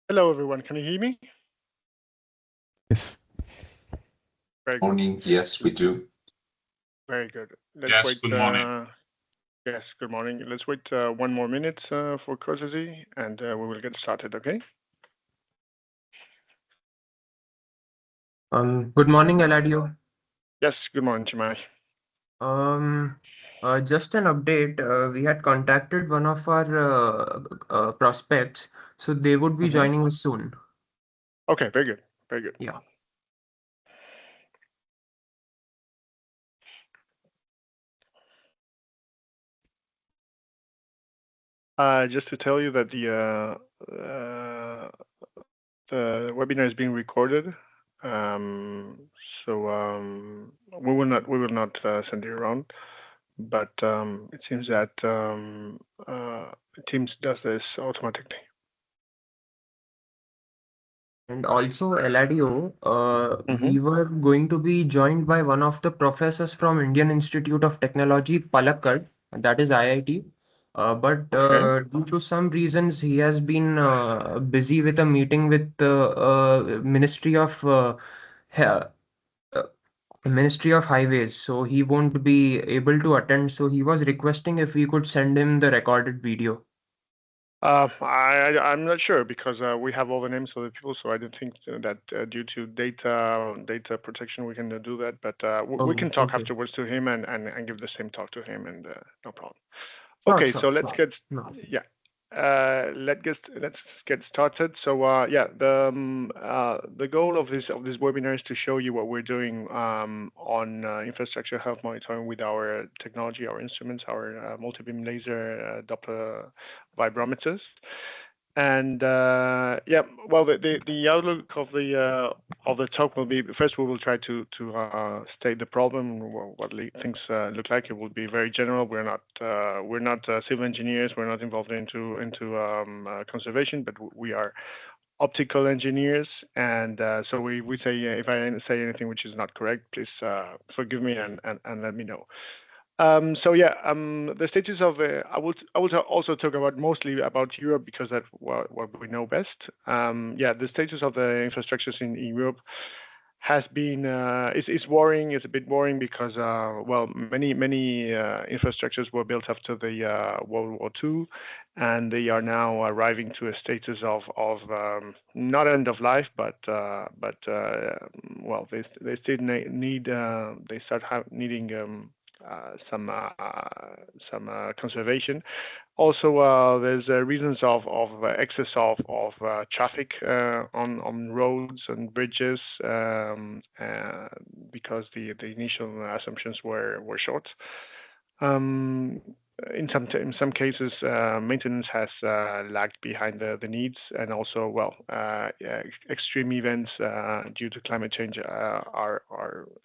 Hello, everyone. Can you hear me? Yes. Very good. Morning. Yes, we do. Very good. Let's Yes, wait. good morning. Yes, good morning. Let's wait 1 more minute for courtesy, and we will get started, okay? Good morning, Eladio. Yes, good morning, Chimay. Um, just an update. We had contacted one of our prospects, so they would be joining us soon. Okay, very good. Very good. Yeah. Just to tell you that the webinar is being recorded, um, so we will not send it around. But it seems that Teams does this automatically. And also, Eladio, Mm-hmm. we were going to be joined by one of the professors from Indian Institute of Technology, Palakkad, that is IIT. But Okay. due to some reasons, he has been busy with a meeting with the He- uh, Ministry of Highways, so he won't be able to attend. So he was requesting if we could send him the recorded video. I'm not sure because we have all the names of the people, so I don't think that due to data protection we can do that. But we Oh, can talk okay. afterwards to him and give the same talk to him, and no problem. Sure, Okay, sure, so let's sure. get No. yeah. Let's get started. So the goal of this webinar is to show you what we're doing on infrastructure health monitoring with our technology, our instruments, our multi-beam laser Doppler vibrometers. And yeah, well, the outlook of the talk will be first we will try to state the problem, what things look like. It will be very general. We're not civil engineers. We're not involved into conservation, but we are optical engineers, and so we say if I say anything which is not correct, please forgive me and let me know. So yeah, the status of I will also talk about mostly about Europe because that's what we know best. Yeah, the status of the infrastructures in Europe has been it's worrying. It's a bit worrying because well, many infrastructures were built after the World War II, and they are now arriving to a status of not end of life, but well, they still need they start needing some conservation. Also, there's reasons of excess of traffic on roads and bridges because the initial assumptions were short. Um, in some cases, maintenance has lagged behind the needs, and also, well, extreme events due to climate change are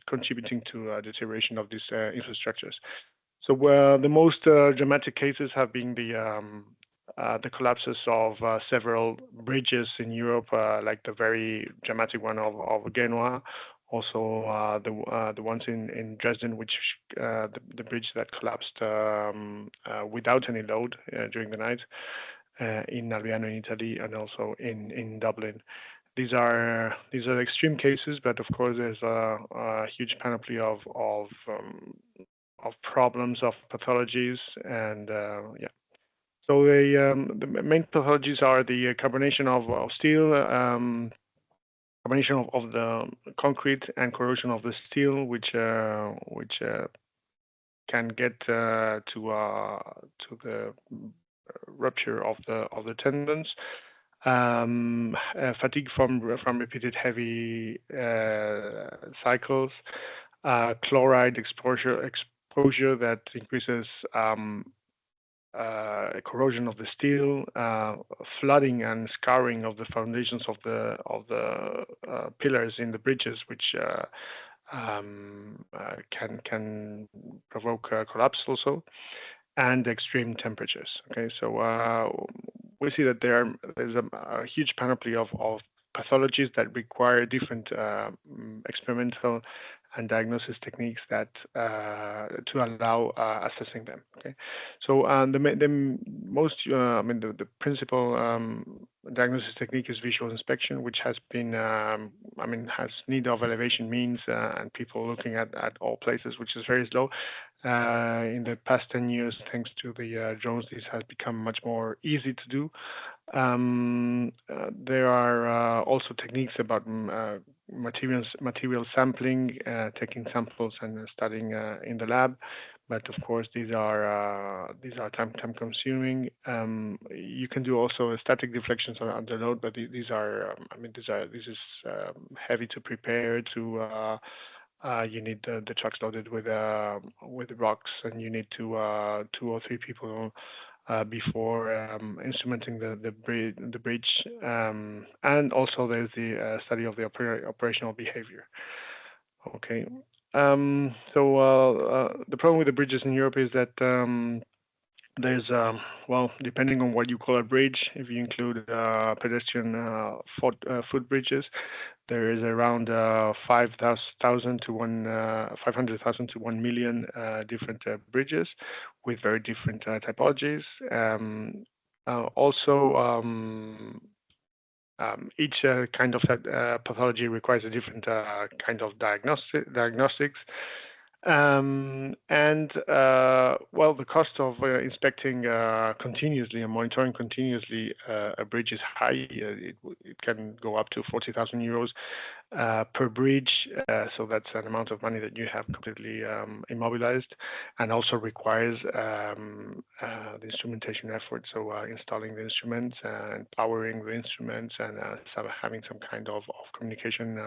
contributing to deterioration of these infrastructures. So, the most dramatic cases have been the collapses of several bridges in Europe, like the very dramatic one of Genoa, also the ones in Dresden, which the bridge that collapsed without any load during the night in Alviano in Italy, and also in Dublin. These are extreme cases, but of course there's a huge panoply of problems, of pathologies, and yeah. So the main pathologies are the carbonation of steel, carbonation of the concrete, and corrosion of the steel, which can get to the rupture of the tendons. Fatigue from repeated heavy cycles, chloride exposure that increases corrosion of the steel, flooding and scarring of the foundations of the pillars in the bridges, which can provoke collapse also, and extreme temperatures. Okay, so we see that there's a huge panoply of pathologies that require different experimental and diagnosis techniques that to allow assessing them. Okay, so the most the principal diagnosis technique is visual inspection, which has been has need of elevation means and people looking at all places, which is very slow. In the past 10 years, thanks to the drones, this has become much more easy to do. There are also techniques about material sampling, taking samples and studying in the lab. But of course, these are time consuming. You can do also static deflections under load, but these are this is heavy to prepare. You need the trucks loaded with rocks, and you need two or three people before instrumenting the bridge, and also there's the study of the operational behavior. Okay, the problem with the bridges in Europe is that there's depending on what you call a bridge, if you include pedestrian footbridges, there is around 500,000 to 1 million different bridges with very different typologies. Each kind of pathology requires a different kind of diagnostics. The cost of inspecting continuously and monitoring continuously a bridge is high. It can go up to 40,000 euros per bridge. So that's an amount of money that you have completely immobilized, and also requires the instrumentation effort. So installing the instruments and powering the instruments, and having some kind of communication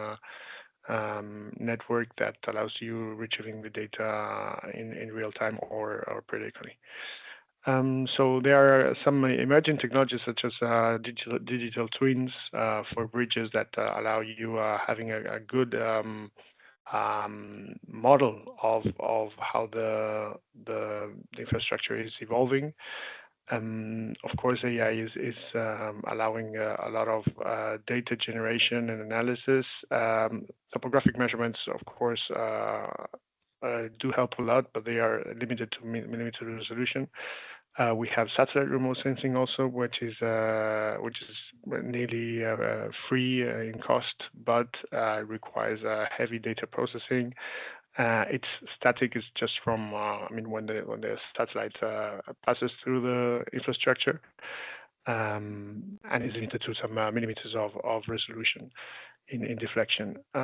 network that allows you retrieving the data in real time or periodically. So there are some emerging technologies such as digital twins for bridges that allow you having a good model of how the infrastructure is evolving. Of course, AI is allowing a lot of data generation and analysis. Topographic measurements, of course, do help a lot, but they are limited to millimeter resolution. We have satellite remote sensing also, which is nearly free in cost, but requires heavy data processing. It's static. It's just from when the satellite passes through the infrastructure, and is limited to some millimeters of resolution in deflection. There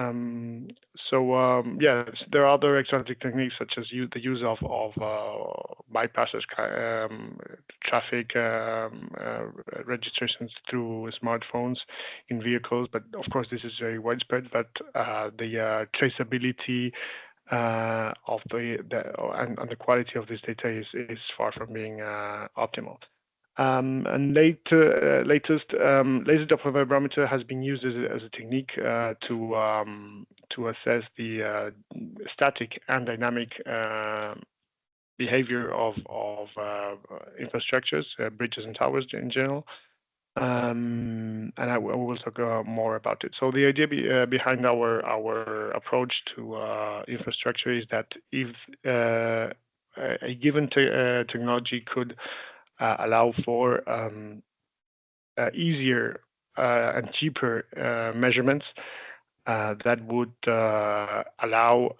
are other exotic techniques such as the use of bypasses, traffic registrations through smartphones in vehicles. But of course, this is very widespread. But the traceability of and the quality of this data is far from being optimal. And latest laser Doppler vibrometer has been used as a technique to assess the static and dynamic behavior of infrastructures, bridges and towers in general. And I will talk more about it. So the idea behind our approach to infrastructure is that if a given technology could allow for easier and cheaper measurements, that would allow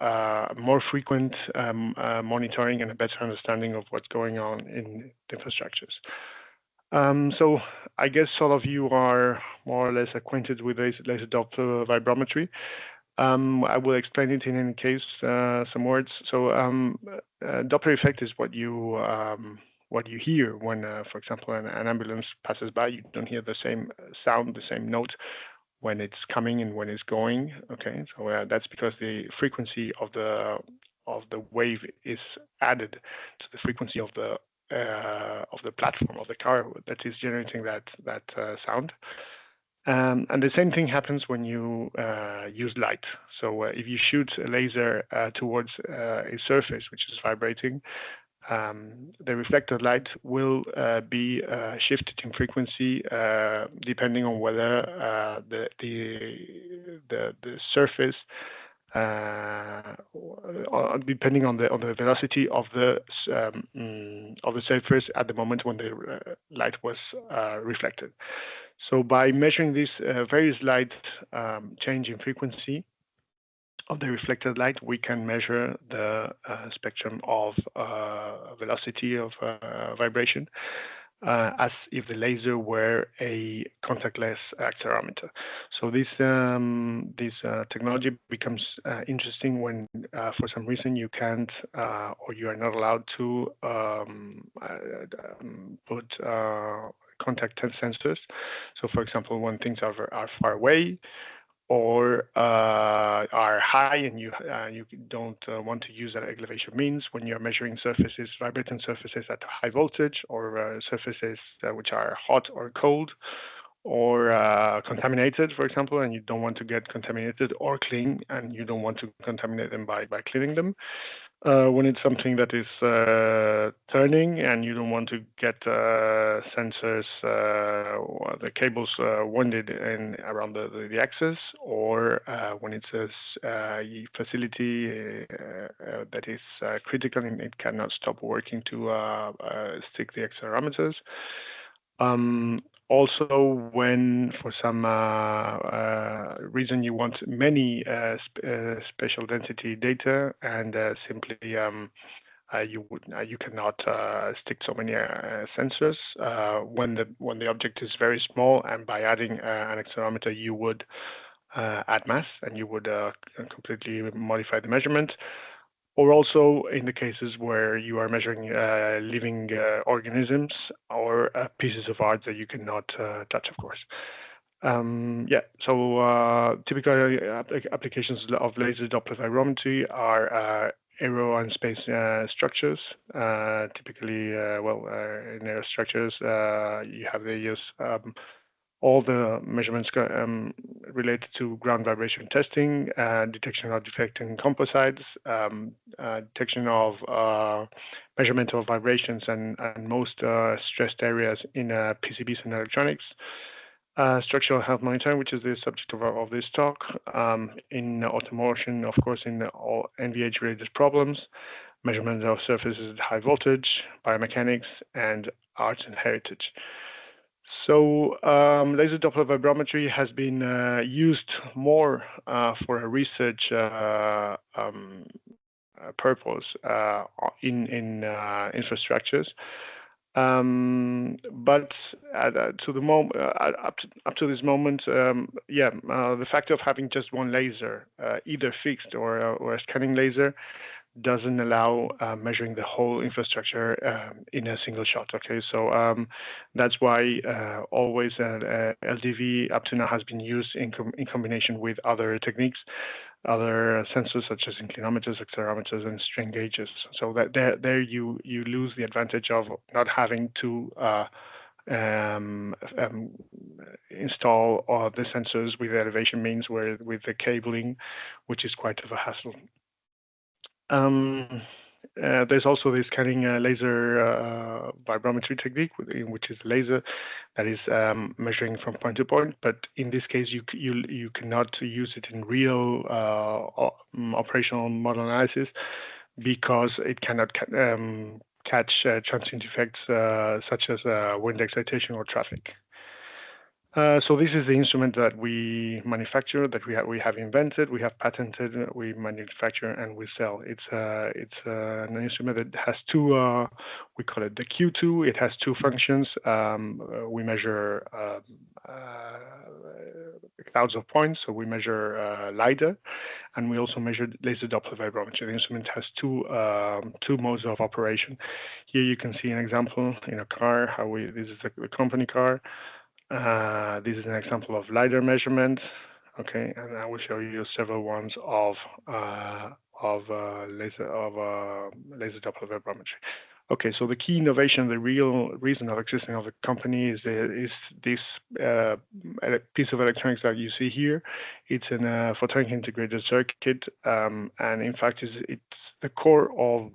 more frequent monitoring and a better understanding of what's going on in the infrastructures. So I guess all of you are more or less acquainted with laser Doppler vibrometry. I will explain it in any case, some words. So Doppler effect is what you hear when, for example, an ambulance passes by. You don't hear the same sound, the same note when it's coming and when it's going. Okay, so that's because the frequency of the wave is added to the frequency of the platform of the car that is generating that sound. And the same thing happens when you use light. So if you shoot a laser towards a surface which is vibrating, the reflected light will be shifted in frequency depending on whether the surface depending on the velocity of the surface at the moment when the light was reflected. So by measuring this very slight change in frequency of the reflected light, we can measure the spectrum of velocity of vibration as if the laser were a contactless accelerometer. So this technology becomes interesting when, for some reason, you can't or you are not allowed to put contact sensors. So, for example, when things are far away, or are high, and you don't want to use that elevation means when you're measuring surfaces, vibrating surfaces at high voltage, or surfaces which are hot or cold, or contaminated, for example, and you don't want to get contaminated or clean, and you don't want to contaminate them by cleaning them. When it's something that is turning and you don't want to get sensors, the cables wounded around the axis, or when it's a facility that is critical and it cannot stop working to stick the accelerometers. Also, when for some reason you want many spatial density data, and simply you cannot stick so many sensors when the object is very small, and by adding an accelerometer you would add mass, and you would completely modify the measurement. Or also in the cases where you are measuring living organisms or pieces of art that you cannot touch, of course. So typical applications of laser Doppler vibrometry are aero and space structures. Typically, in aerostructures, you have the use all the measurements related to ground vibration testing, detection of defect in composites, detection of measurement of vibrations and most stressed areas in PCBs and electronics. Structural health monitoring, which is the subject of this talk, in automotion, of course, in all NVH-related problems, measurement of surfaces at high voltage, biomechanics, and arts and heritage. So laser Doppler vibrometry has been used more for a research purpose in infrastructures. But up to this moment, the fact of having just one laser, either fixed or a scanning laser, doesn't allow measuring the whole infrastructure in a single shot. Okay, so that's why always LDV up to now has been used in combination with other techniques, other sensors such as inclinometers, accelerometers, and strain gauges. So that there you lose the advantage of not having to install the sensors with elevation means, where with the cabling, which is quite of a hassle. There's also the scanning laser vibrometry technique, which is laser that is measuring from point to point. But in this case, you cannot use it in real operational model analysis, because it cannot catch transient effects such as wind excitation or traffic. So this is the instrument that we manufacture, that we have invented, we have patented, we manufacture, and we sell. It's an instrument that has two, we call it the Q2. It has two functions. We measure clouds of points, so we measure LiDAR, and we also measure laser Doppler vibrometry. The instrument has two modes of operation. Here you can see an example in a car. This is the company car. This is an example of LiDAR measurement. Okay, and I will show you several ones of laser Doppler vibrometry. Okay, so the key innovation, the real reason of existing of the company is this piece of electronics that you see here. It's in a photonic integrated circuit, and in fact, it's the core of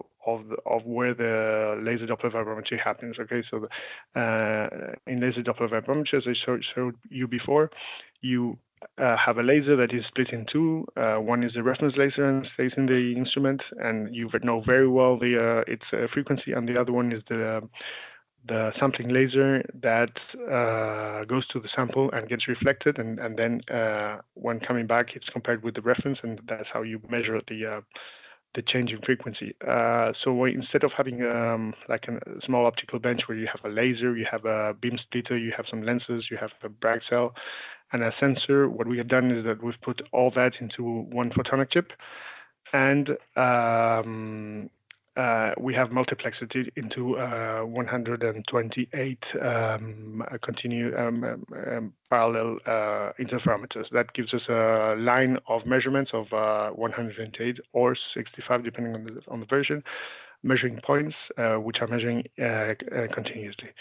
where the laser Doppler vibrometry happens. Okay, so in laser Doppler vibrometry, as I showed you before, you have a laser that is split in two. One is the reference laser and stays in the instrument, and you know very well its frequency, and the other one is the sampling laser that goes to the sample and gets reflected, and then when coming back, it's compared with the reference, and that's how you measure the change in frequency. So instead of having like a small optical bench where you have a laser, you have a beam splitter, you have some lenses, you have a Bragg cell, and a sensor, what we have done is that we've put all that into one photonic chip, and we have multiplexed it into 128 parallel interferometers. That gives us a line of measurements of 128 or 65, depending on the version, measuring points, which are measuring continuously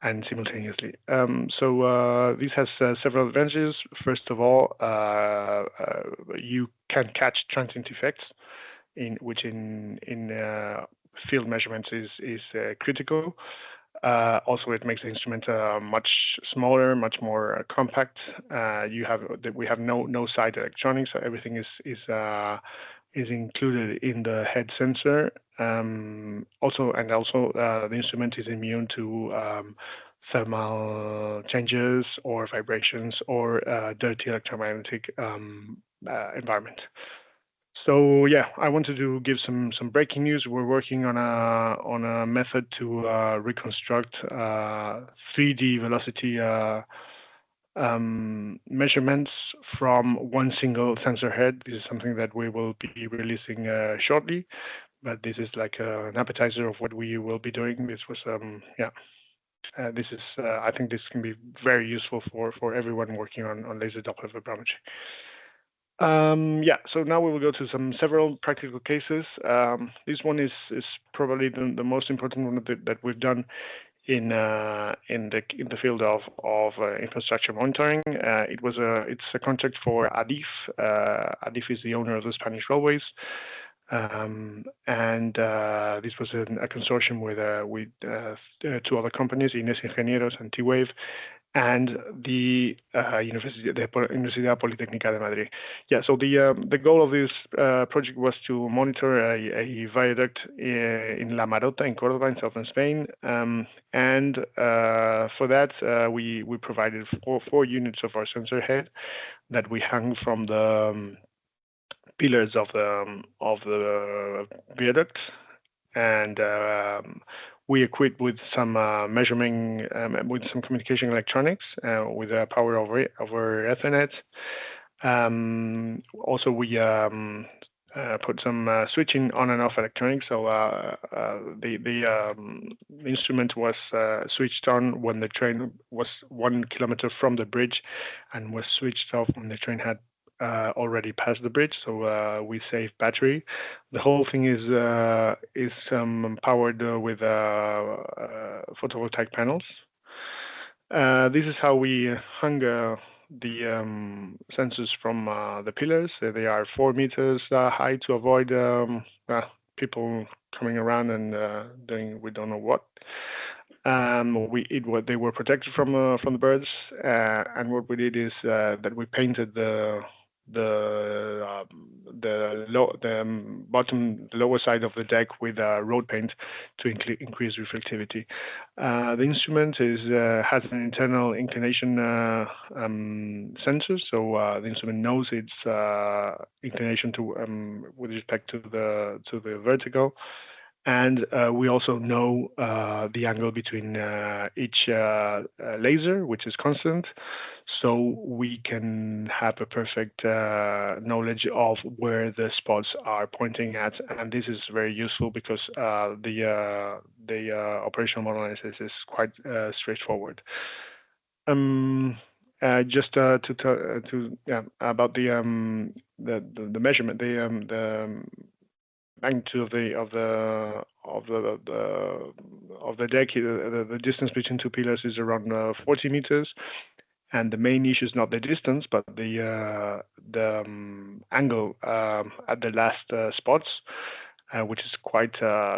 and simultaneously. So this has several advantages. First of all, you can catch transient effects, which in field measurements is critical. Also, it makes the instrument much smaller, much more compact. We have no side electronics, so everything is included in the head sensor. Also, the instrument is immune to thermal changes or vibrations or dirty electromagnetic environment. So yeah, I wanted to give some breaking news. We're working on a method to reconstruct 3D velocity measurements from one single sensor head. This is something that we will be releasing shortly, but this is like an appetizer of what we will be doing. This was this is I think this can be very useful for everyone working on laser Doppler vibrometry. So now we will go to several practical cases. This one is probably the most important one that we've done in the field of infrastructure monitoring. It's a contract for ADIF. ADIF is the owner of the Spanish railways. This was a consortium with two other companies, Ines Ingenieros and T-Wave, and the Universidad Politécnica de Madrid. Yeah, so the goal of this project was to monitor a viaduct in La Marota in Córdoba in southern Spain, and for that we provided four units of our sensor head that we hung from the pillars of the viaduct, and we equipped with some measuring, with some communication electronics, with power over Ethernet. Also, we put some switching on and off electronics. So the instrument was switched on when the train was 1 kilometer from the bridge, and was switched off when the train had already passed the bridge, so we save battery. The whole thing is powered with photovoltaic panels. This is how we hung the sensors from the pillars. They are 4 meters high to avoid people coming around and doing we don't know what. They were protected from the birds, and what we did is that we painted the lower side of the deck with road paint to increase reflectivity. The instrument has an internal inclination sensor, so the instrument knows its inclination to with respect to the vertical. And we also know the angle between each laser, which is constant, so we can have a perfect knowledge of where the spots are pointing at. And this is very useful because the operational model analysis is quite straightforward. Just to about the measurement, the magnitude of the deck. The distance between two pillars is around 40 meters, and the main issue is not the distance, but the angle at the last spots, which is quite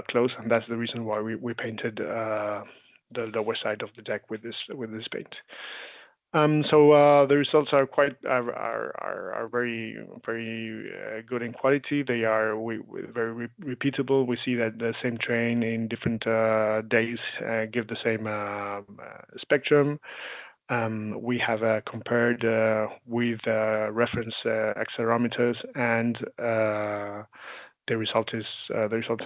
close, and that's the reason why we painted the lower side of the deck with this paint. The results are quite are very good in quality. They are very repeatable. We see that the same train in different days give the same spectrum. We have compared with reference accelerometers, and the results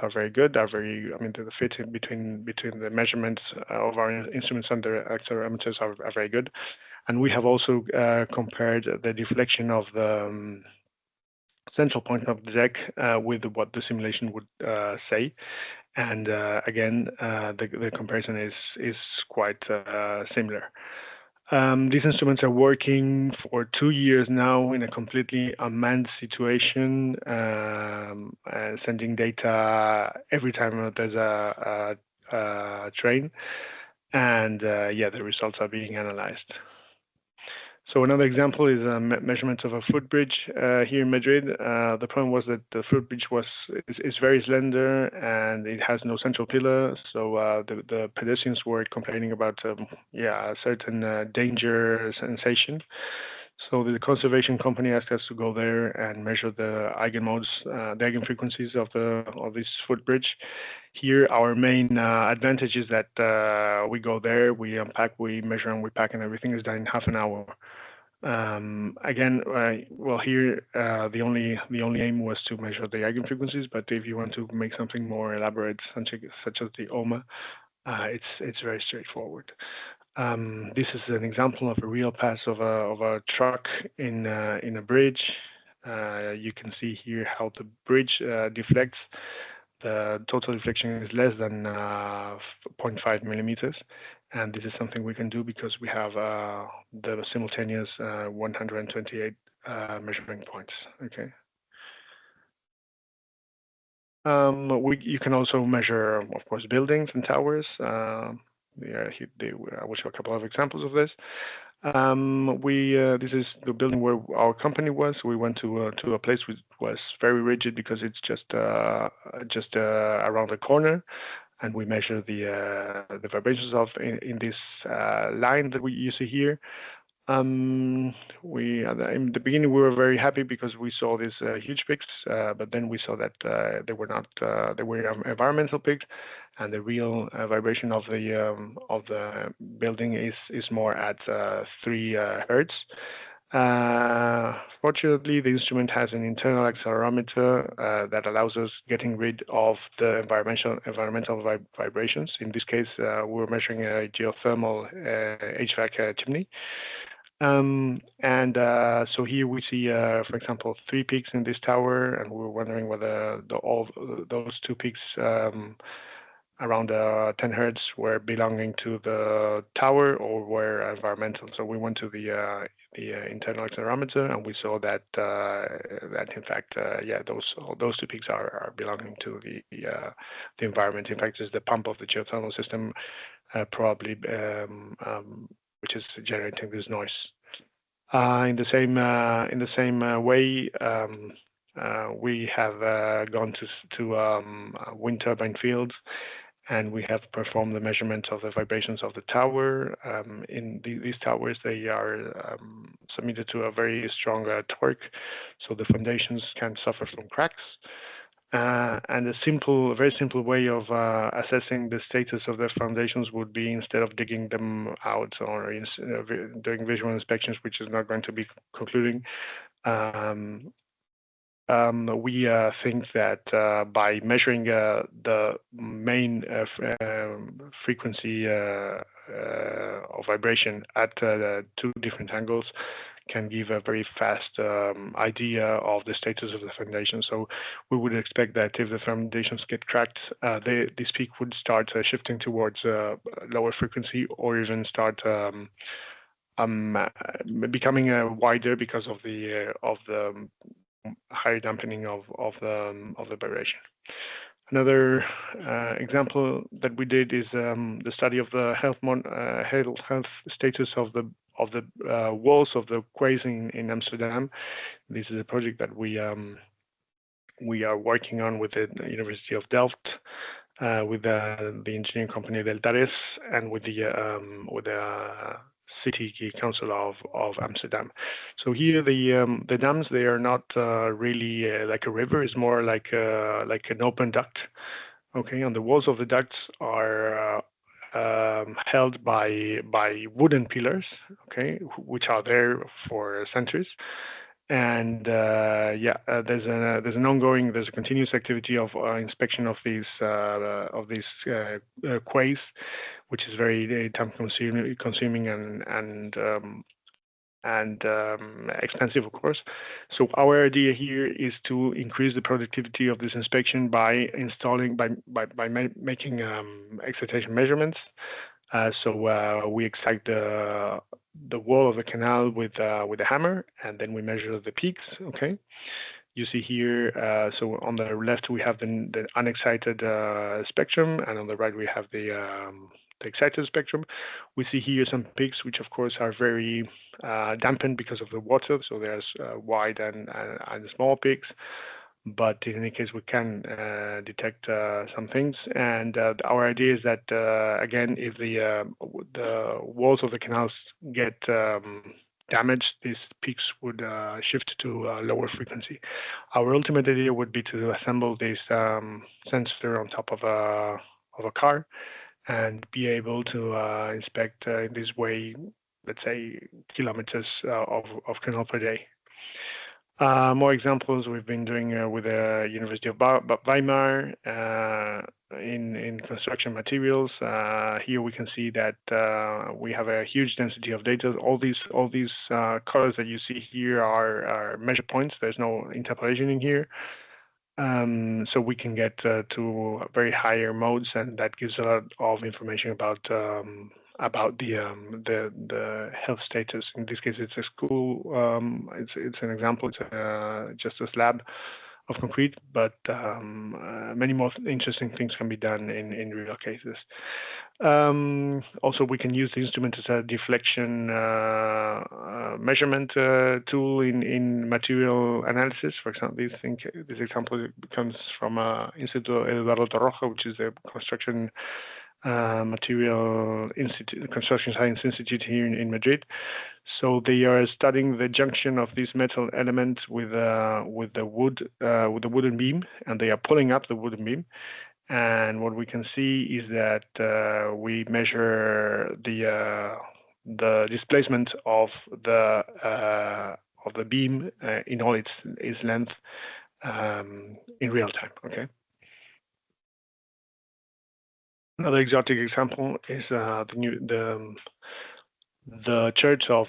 are very good. I mean, the fit in between the measurements of our instruments and the accelerometers are very good. And we have also compared the deflection of the central point of the deck with what the simulation would say. And again, the comparison is quite similar. These instruments are working for 2 years now in a completely unmanned situation, sending data every time there's a train. And yeah, the results are being analyzed. So another example is measurements of a footbridge here in Madrid. The problem was that the footbridge is very slender and it has no central pillar. So the pedestrians were complaining about a certain danger sensation. So the conservation company asked us to go there and measure the eigenmodes, the eigenfrequencies of this footbridge. Here, our main advantage is that we go there, we unpack, we measure, and we pack, and everything is done in half an hour. Again, well, here the only aim was to measure the eigenfrequencies, but if you want to make something more elaborate, such as the OMA, it's very straightforward. This is an example of a real pass of a truck in a bridge. You can see here how the bridge deflects. The total deflection is less than 0.5 millimeters, and this is something we can do because we have the simultaneous 128 measuring points. Okay. You can also measure, of course, buildings and towers. I will show a couple of examples of this. This is the building where our company was. We went to a place which was very rigid because it's just around the corner, and we measure the vibrations in this line that you see here. In the beginning we were very happy because we saw these huge peaks, but then we saw that they were not they were environmental peaks, and the real vibration of the building is more at 3 hertz. Fortunately, the instrument has an internal accelerometer that allows us getting rid of the environmental vibrations. In this case, we're measuring a geothermal HVAC chimney. So here we see, for example, 3 peaks in this tower, and we were wondering whether all those 2 peaks around 10 hertz were belonging to the tower or were environmental. So we went to the internal accelerometer, and we saw that in fact, yeah, those 2 peaks are belonging to the environment. In fact, it's the pump of the geothermal system, probably, which is generating this noise. In the same way, we have gone to wind turbine fields, and we have performed the measurement of the vibrations of the tower. In these towers, they are submitted to a very strong torque, so the foundations can suffer from cracks. And a very simple way of assessing the status of the foundations would be, instead of digging them out or doing visual inspections, which is not going to be concluding, we think that by measuring the main frequency of vibration at 2 different angles can give a very fast idea of the status of the foundation. So we would expect that if the foundations get cracked, this peak would start shifting towards lower frequency, or even start becoming wider because of the higher dampening of the vibration. Another example that we did is the study of the health status of the walls of the quays in Amsterdam. This is a project that we are working on with the University of Delft, with the engineering company Deltares, and with the City Council of Amsterdam. So here the dams, they are not really like a river. It's more like an open duct. Okay, and the walls of the ducts are held by wooden pillars. Okay, which are there for centuries. And there's a continuous activity of inspection of these quays, which is very time consuming and expensive, of course. So our idea here is to increase the productivity of this inspection by making excitation measurements. So we exact the wall of the canal with a hammer, and then we measure the peaks. Okay. You see here, so on the left we have the unexcited spectrum, and on the right we have the excited spectrum. We see here some peaks, which of course are very dampened because of the water. So there's wide and small peaks. But in any case, we can detect some things. And our idea is that, again, if the walls of the canals get damaged, these peaks would shift to lower frequency. Our ultimate idea would be to assemble this sensor on top of a car and be able to inspect in this way, let's say, kilometers of canal per day. More examples we've been doing with the University of Weimar in construction materials. Here we can see that we have a huge density of data. All these colors that you see here are measure points. There's no interpolation in here. So we can get to very higher modes, and that gives a lot of information about the health status. In this case, it's a school. It's an example. It's just a slab of concrete, but many more interesting things can be done in real cases. Also, we can use the instrument as a deflection measurement tool in material analysis. For example, this example comes from Instituto Eduardo Torroja, which is a construction material institute, construction science institute here in Madrid. So they are studying the junction of these metal elements with the wooden beam, and they are pulling up the wooden beam. And what we can see is that we measure the displacement of the beam in all its length in real time. Okay. Another exotic example is the Church of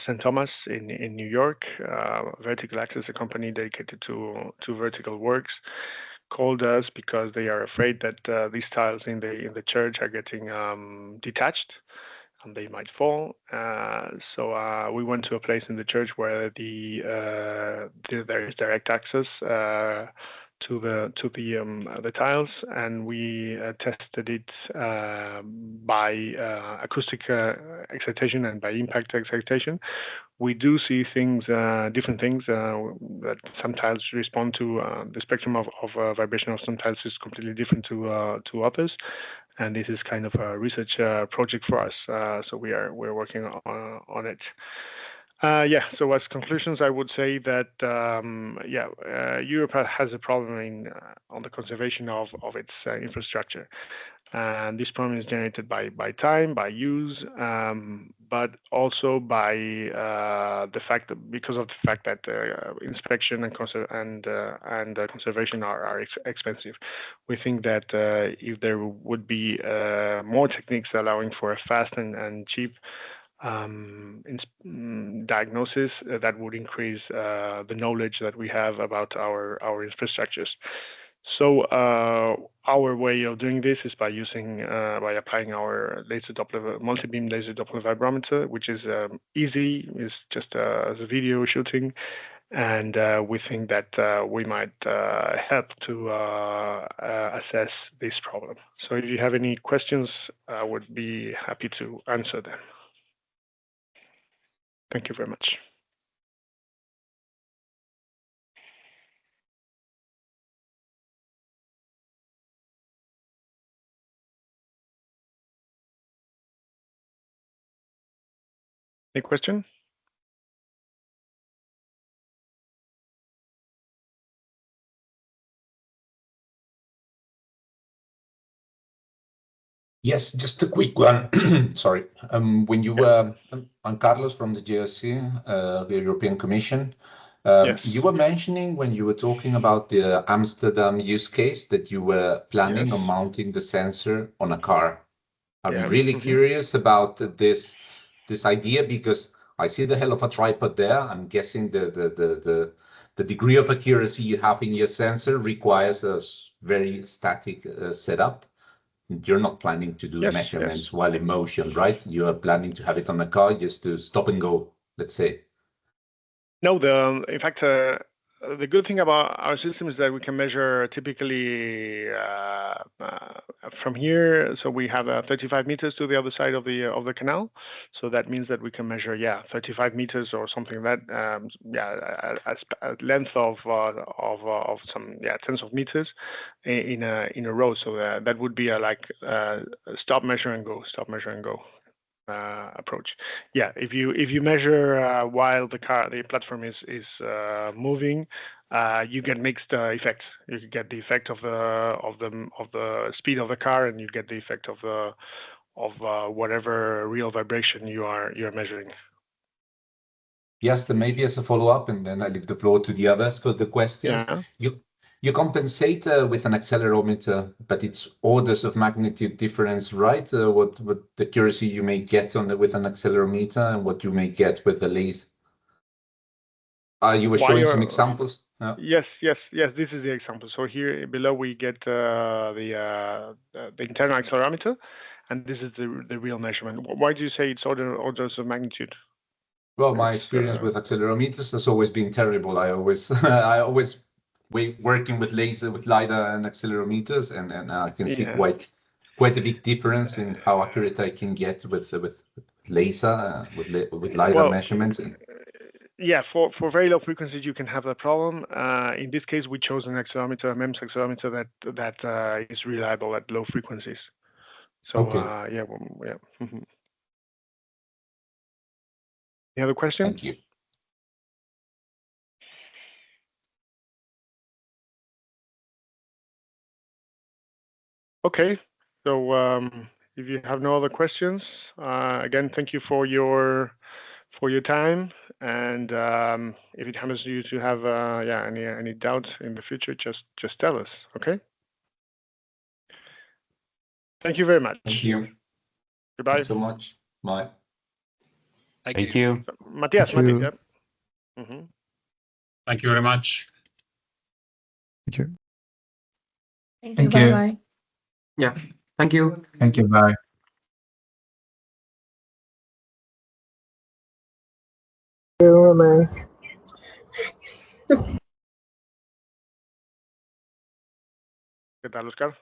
St. Thomas in New York. Vertical Access, a company dedicated to vertical works, called us because they are afraid that these tiles in the church are getting detached and they might fall. So we went to a place in the church where there is direct access to the tiles, and we tested it by acoustic excitation and by impact excitation. We do see things, different things, that some tiles respond to. The spectrum of vibration of some tiles is completely different to others, and this is kind of a research project for us. So we're working on it. So as conclusions, I would say that Europe has a problem on the conservation of its infrastructure. And this problem is generated by time, by use, but also by because of the fact that inspection and conservation are expensive. We think that if there would be more techniques allowing for a fast and cheap diagnosis, that would increase the knowledge that we have about our infrastructures. So our way of doing this is by applying our multibeam laser Doppler vibrometer, which is easy. It's just as a video shooting, and we think that we might help to assess this problem. So if you have any questions, I would be happy to answer them. Thank you very much. Any question? Yes, just a quick one. Sorry. When you were, I'm Carlos from the GRC, the European Commission. Yes. You were mentioning when you were talking about the Amsterdam use case that you were planning Yes. on mounting the sensor on a car. I'm Yeah. really curious about this idea because I see the hell of a tripod there. I'm guessing the degree of accuracy you have in your sensor requires a very static setup. You're not planning to do measurements while in motion, right? You are planning to have it on a car just to stop and go, let's say. No, in fact, the good thing about our system is that we can measure typically from here. So we have 35 meters to the other side of the canal. So that means that we can measure, 35 meters or something like that, a length of some tens of meters in a row. So that would be like stop, measure, and go. Stop, measure, and go. Approach. Yeah, if you measure while the platform is moving, you get mixed effects. You get the effect of the speed of the car, and you get the effect of whatever real vibration you're measuring. Yes, then maybe as a follow-up, and then I leave the floor to the others for the questions. Yeah. You compensate with an accelerometer, but it's orders of magnitude difference, right? What the accuracy you may get with an accelerometer and what you may get with the laser. You were showing some examples. Yes. This is the example. So here below we get the internal accelerometer, and this is the real measurement. Why do you say it's orders of magnitude? Well, my experience with accelerometers has always been terrible. I always working with LiDAR and accelerometers, and I can see quite a big difference in how accurate I can get with laser with LiDAR measurements. Yeah, for very low frequencies you can have that problem. In this case, we chose an accelerometer, a MEMS accelerometer that is reliable at low frequencies. So okay. Any other question? Thank you. Okay, so if you have no other questions, again, thank you for your time. And if it happens to you to have any doubts in the future, just tell us. Okay. Thank you very much. Thank you. Goodbye. Thanks so much. Bye. Thank you. Matthias. Thank you. Yeah. Thank you very much. Thank you. Thank you. Bye-bye. Yeah. Thank you. Thank you. Bye. ¿Qué tal, Oscar?